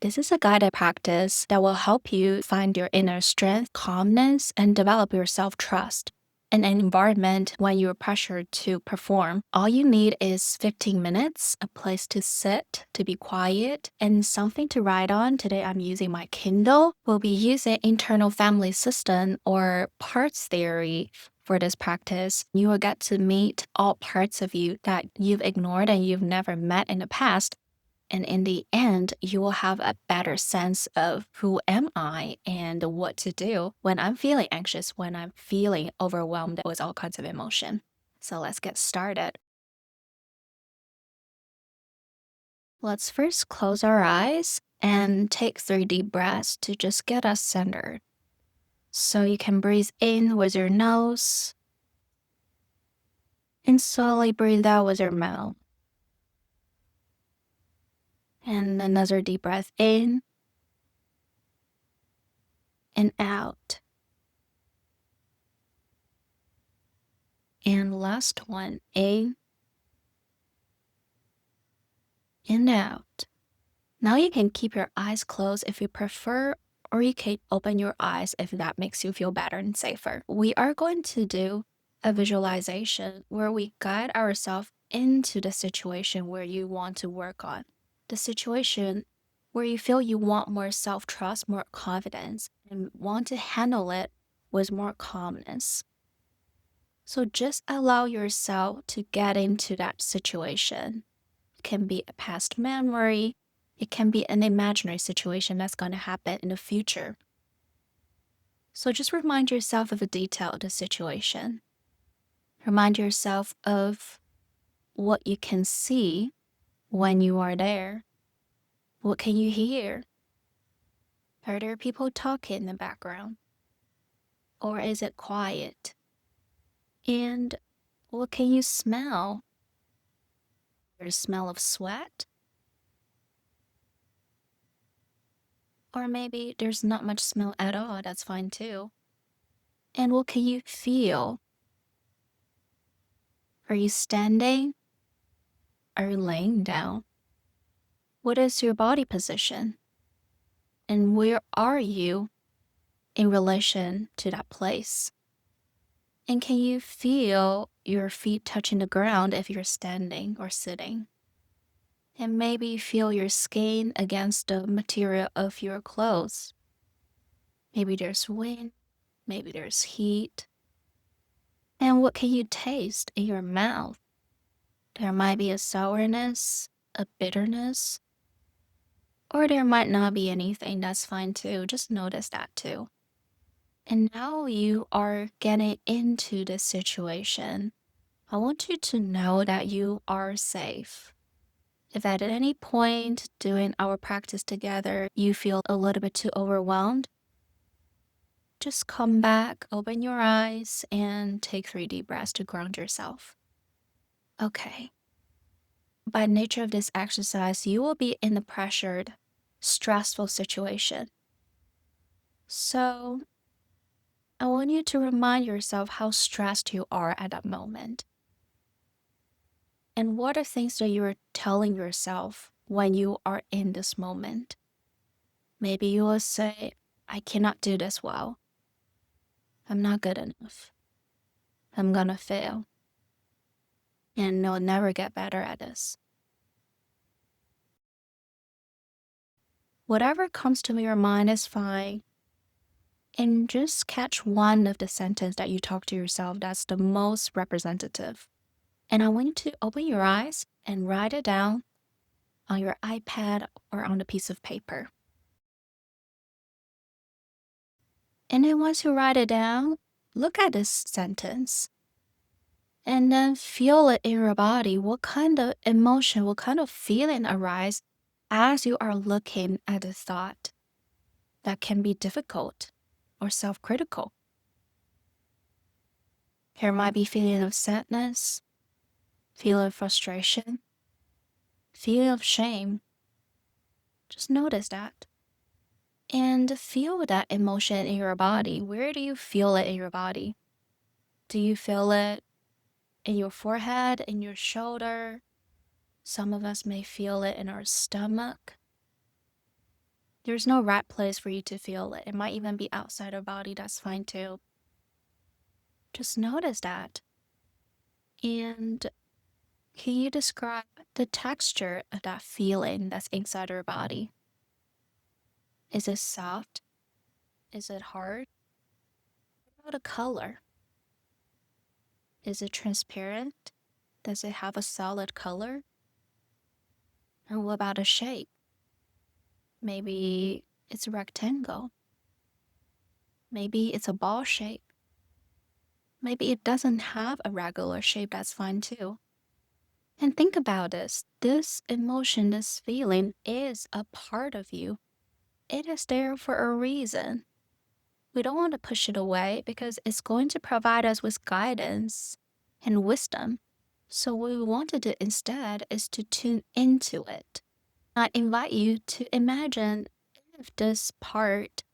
This is a guided practice that will help you find your inner strength, calmness, and develop your self trust. In an environment when you're pressured to perform, all you need is 15 minutes, a place to sit, to be quiet, and something to write on. Today I'm using my Kindle. We'll be using internal family system or parts theory for this practice. You will get to meet all parts of you that you've ignored and you've never met in the past. And in the end, you will have a better sense of who am I and what to do when I'm feeling anxious, when I'm feeling overwhelmed with all kinds of emotion. So let's get started. Let's first close our eyes and take 3 deep breaths to just get us centered. So you can breathe in with your nose and slowly breathe out with your mouth. And another deep breath in and out. And last one, in and out. Now you can keep your eyes closed if you prefer, or you can open your eyes if that makes you feel better and safer. We are going to do a visualization where we guide ourselves into the situation where you want to work on, the situation where you feel you want more self trust, more confidence, and want to handle it with more calmness. So just allow yourself to get into that situation. It can be a past memory, it can be an imaginary situation that's going to happen in the future. So just remind yourself of a detail of the situation. Remind yourself of what you can see when you are there. What can you hear? Are there people talking in the background? Or is it quiet? And what can you smell? There's a smell of sweat? Or maybe there's not much smell at all, that's fine too. And what can you feel? Are you standing? Are you laying down? What is your body position? And where are you in relation to that place? And can you feel your feet touching the ground if you're standing or sitting? And maybe feel your skin against the material of your clothes. Maybe there's wind, maybe there's heat. And what can you taste in your mouth? There might be a sourness, a bitterness, or there might not be anything. That's fine too. Just notice that too. And now you are getting into the situation. I want you to know that you are safe. If at any point during our practice together you feel a little bit too overwhelmed, just come back, open your eyes, and take 3 deep breaths to ground yourself. Okay. By nature of this exercise, you will be in a pressured, stressful situation. So I want you to remind yourself how stressed you are at that moment. And what are things that you're telling yourself when you are in this moment? Maybe you will say, I cannot do this well. I'm not good enough. I'm gonna fail. And I'll never get better at this. Whatever comes to your mind is fine. And just catch one of the sentence that you talk to yourself that's the most representative. And I want you to open your eyes and write it down on your iPad or on a piece of paper. And then once you write it down, look at this sentence and then feel it in your body. What kind of emotion, what kind of feeling arise as you are looking at the thought that can be difficult or self-critical? There might be feeling of sadness, feeling of frustration, feeling of shame. Just notice that. And feel that emotion in your body. Where do you feel it in your body? Do you feel it in your forehead, in your shoulder? Some of us may feel it in our stomach. There's no right place for you to feel it. It might even be outside your body. That's fine too. Just notice that. And can you describe the texture of that feeling that's inside your body? Is it soft? Is it hard? What about a color? Is it transparent? Does it have a solid color? Or what about a shape? Maybe it's a rectangle. Maybe it's a ball shape. Maybe it doesn't have a regular shape, that's fine too. And think about this. This emotion, this feeling is a part of you. It is there for a reason. We don't want to push it away because it's going to provide us with guidance and wisdom. So what we want to do instead is to tune into it. I invite you to imagine if this part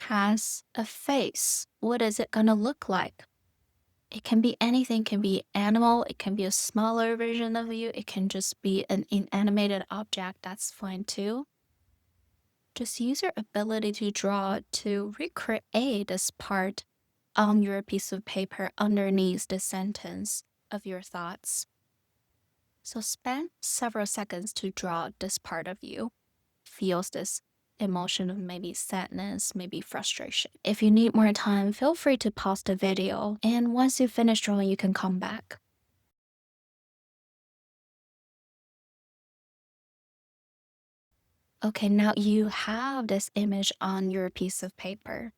has a face, what is it going to look like? It can be anything, it can be animal, it can be a smaller version of you, it can just be an inanimated object, that's fine too. Just use your ability to draw to recreate this part on your piece of paper underneath the sentence of your thoughts. So spend several seconds to draw this part of you. Feels this emotion of maybe sadness, maybe frustration. If you need more time, feel free to pause the video, and once you finish drawing, you can come back. Okay, now you have this image on your piece of paper.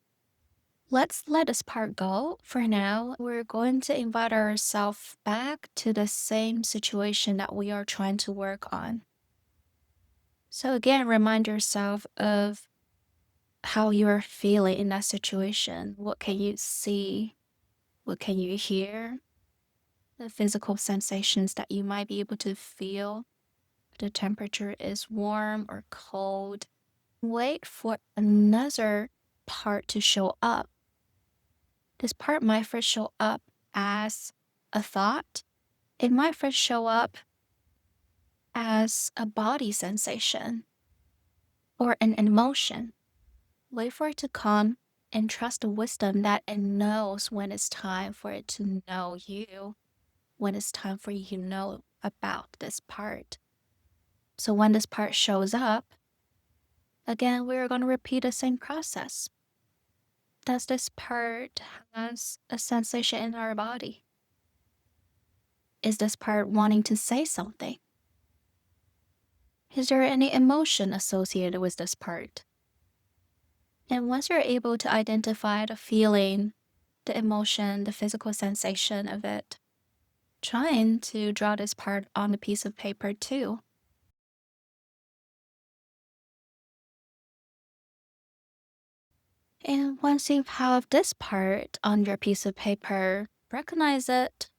Let's let this part go for now. We're going to invite ourselves back to the same situation that we are trying to work on. So again, remind yourself of how you're feeling in that situation. What can you see? What can you hear? The physical sensations that you might be able to feel. The temperature is warm or cold. Wait for another part to show up. This part might first show up as a thought. It might first show up as a body sensation or an emotion. Wait for it to come and trust the wisdom that it knows when it's time for it to know you, when it's time for you to know about this part. So when this part shows up, again, we're going to repeat the same process. Does this part has a sensation in our body? Is this part wanting to say something? Is there any emotion associated with this part? And once you're able to identify the feeling, the emotion, the physical sensation of it, trying to draw this part on a piece of paper too. And once you have this part on your piece of paper, recognize it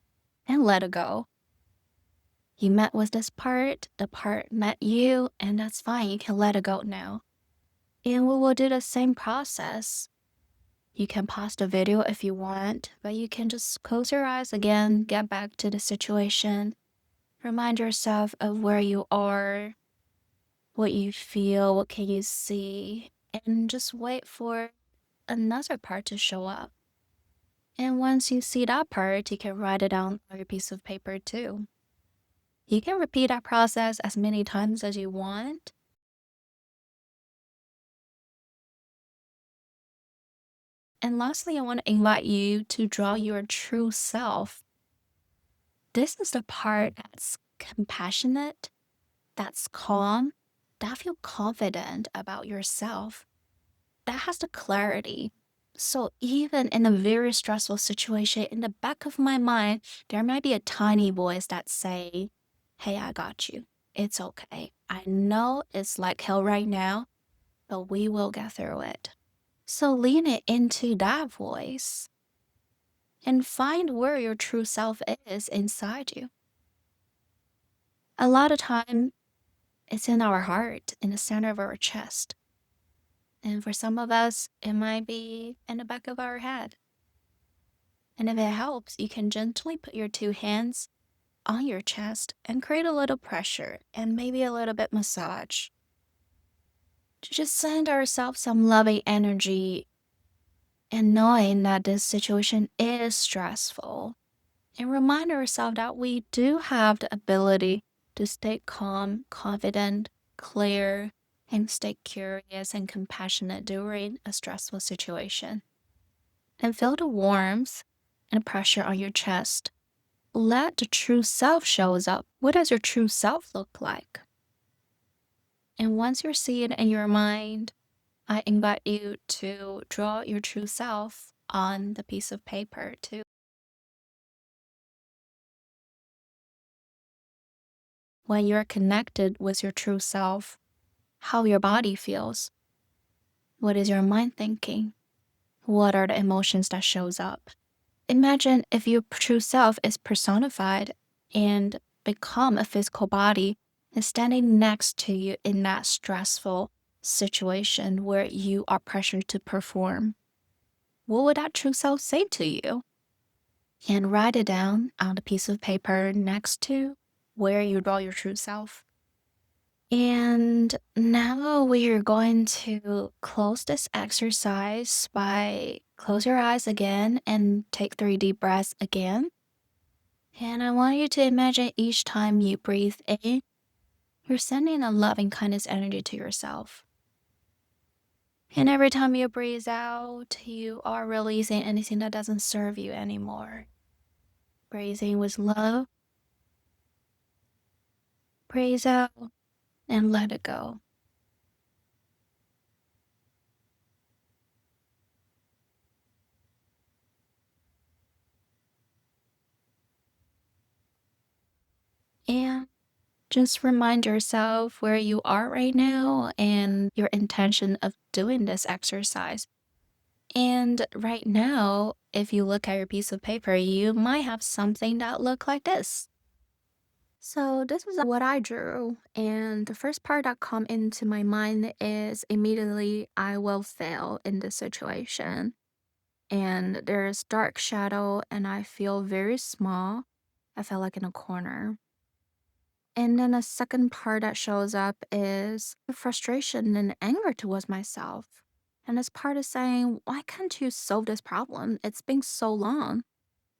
and let it go. You met with this part, the part met you, and that's fine. You can let it go now. And we will do the same process. You can pause the video if you want, but you can just close your eyes again, get back to the situation, remind yourself of where you are, what you feel, what can you see, and just wait for another part to show up. And once you see that part, you can write it down on your piece of paper too. You can repeat that process as many times as you want. And lastly, I want to invite you to draw your true self. This is the part that's compassionate, that's calm, that feel confident about yourself, that has the clarity. So even in a very stressful situation, in the back of my mind, there might be a tiny voice that say, "Hey, I got you. It's okay. I know it's like hell right now, but we will get through it." So lean it into that voice and find where your true self is inside you. A lot of time, it's in our heart, in the center of our chest. And for some of us, it might be in the back of our head. And if it helps, you can gently put your two hands on your chest and create a little pressure and maybe a little bit massage. to just send ourselves some loving energy and knowing that this situation is stressful. And remind ourselves that we do have the ability to stay calm, confident, clear, and stay curious and compassionate during a stressful situation. And feel the warmth and pressure on your chest. Let the true self shows up. What does your true self look like? And once you see it in your mind, I invite you to draw your true self on the piece of paper too. When you're connected with your true self, how your body feels, what is your mind thinking, what are the emotions that shows up. Imagine if your true self is personified and become a physical body and standing next to you in that stressful situation where you are pressured to perform. What would that true self say to you? And write it down on a piece of paper next to where you draw your true self. And now we are going to close this exercise by close your eyes again and take 3 deep breaths again. And I want you to imagine each time you breathe in, you're sending a loving kindness energy to yourself. And every time you breathe out, you are releasing anything that doesn't serve you anymore. Breathing with love, breathe out, and let it go. And just remind yourself where you are right now and your intention of doing this exercise. And right now, if you look at your piece of paper, you might have something that look like this. So this is what I drew, and the first part that come into my mind is immediately I will fail in this situation. And there's dark shadow and I feel very small. I feel like in a corner. And then the second part that shows up is the frustration and anger towards myself. And this part is saying, why can't you solve this problem? It's been so long.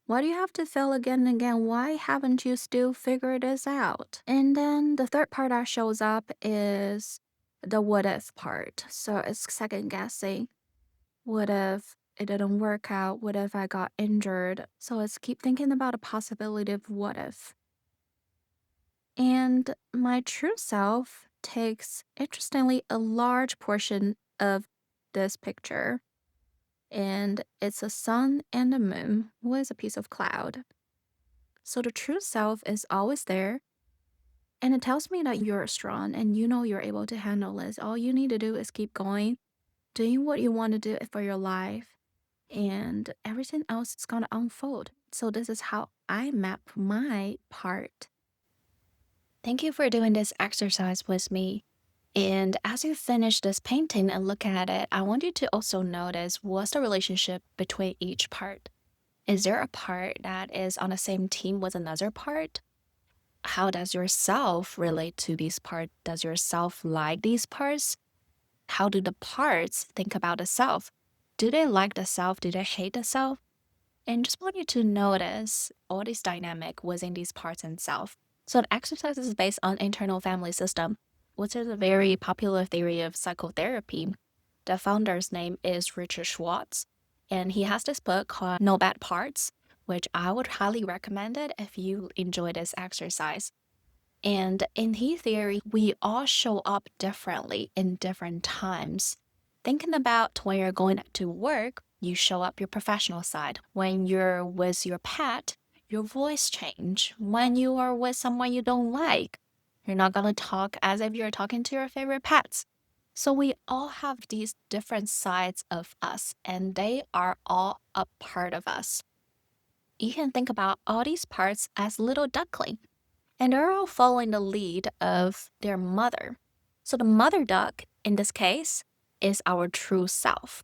Why do you have to fail again and again? Why haven't you still figured this out? And then the third part that shows up is the what if part. So it's second guessing. What if it didn't work out? What if I got injured? So it's keep thinking about a possibility of what if. And my true self takes, interestingly, a large portion of this picture. And it's a sun and a moon with a piece of cloud. So the true self is always there. And it tells me that you're strong and you know you're able to handle this. All you need to do is keep going, doing what you want to do for your life. And everything else is going to unfold. So this is how I map my part. Thank you for doing this exercise with me. And as you finish this painting and look at it, I want you to also notice what's the relationship between each part. Is there a part that is on the same team with another part? How does yourself relate to these parts? Does yourself like these parts? How do the parts think about the self? Do they like the self? Do they hate the self? And just want you to notice all these dynamic within these parts and self. So the exercise is based on internal family system, which is a very popular theory of psychotherapy. The founder's name is Richard Schwartz, and he has this book called No Bad Parts, which I would highly recommend it if you enjoy this exercise. And in his theory, we all show up differently in different times. Thinking about when you're going to work, you show up your professional side. When you're with your pet, your voice change. When you are with someone you don't like, you're not going to talk as if you're talking to your favorite pets. So we all have these different sides of us, and they are all a part of us. You can think about all these parts as little duckling, and they're all following the lead of their mother. So the mother duck, in this case, is our true self.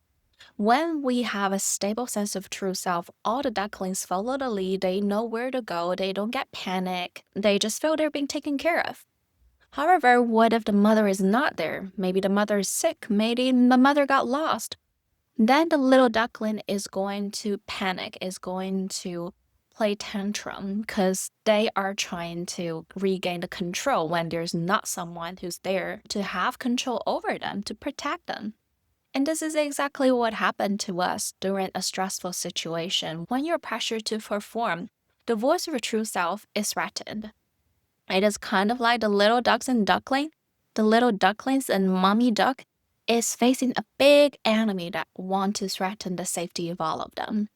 When we have a stable sense of true self, all the ducklings follow the lead. They know where to go. They don't get panic. They just feel they're being taken care of. However, what if the mother is not there? Maybe the mother is sick, maybe the mother got lost. Then the little duckling is going to panic, is going to play tantrum because they are trying to regain the control when there's not someone who's there to have control over them, to protect them. And this is exactly what happened to us during a stressful situation. When you're pressured to perform, the voice of your true self is threatened. It is kind of like the little ducks and duckling. The little ducklings and mommy duck is facing a big enemy that want to threaten the safety of all of them.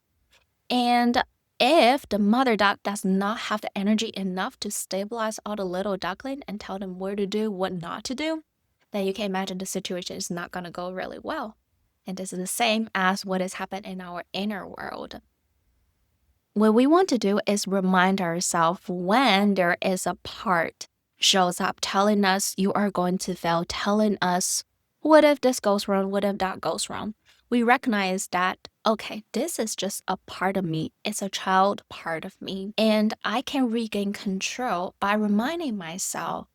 And if the mother duck does not have the energy enough to stabilize all the little duckling and tell them where to do, what not to do, then you can imagine the situation is not going to go really well. And this is the same as what has happened in our inner world. What we want to do is remind ourselves when there is a part shows up telling us you are going to fail, telling us, what if this goes wrong? What if that goes wrong? We recognize that, okay, this is just a part of me. It's a child part of me. And I can regain control by reminding myself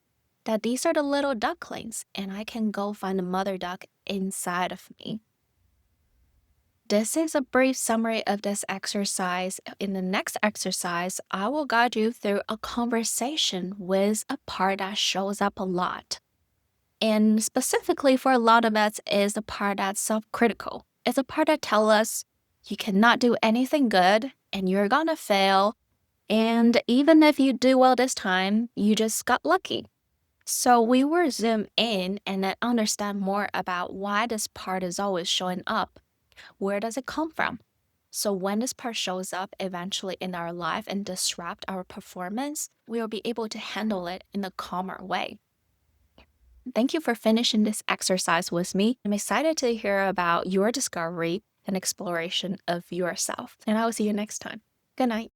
that these are the little ducklings and I can go find the mother duck inside of me. This is a brief summary of this exercise. In the next exercise, I will guide you through a conversation with a part that shows up a lot. And specifically for a lot of us is the part that's self-critical. It's a part that tells us you cannot do anything good and you're gonna fail. And even if you do well this time, you just got lucky. So we will zoom in and then understand more about why this part is always showing up. Where does it come from? So when this part shows up eventually in our life and disrupt our performance, we will be able to handle it in a calmer way. Thank you for finishing this exercise with me. I'm excited to hear about your discovery and exploration of yourself. And I will see you next time. Good night.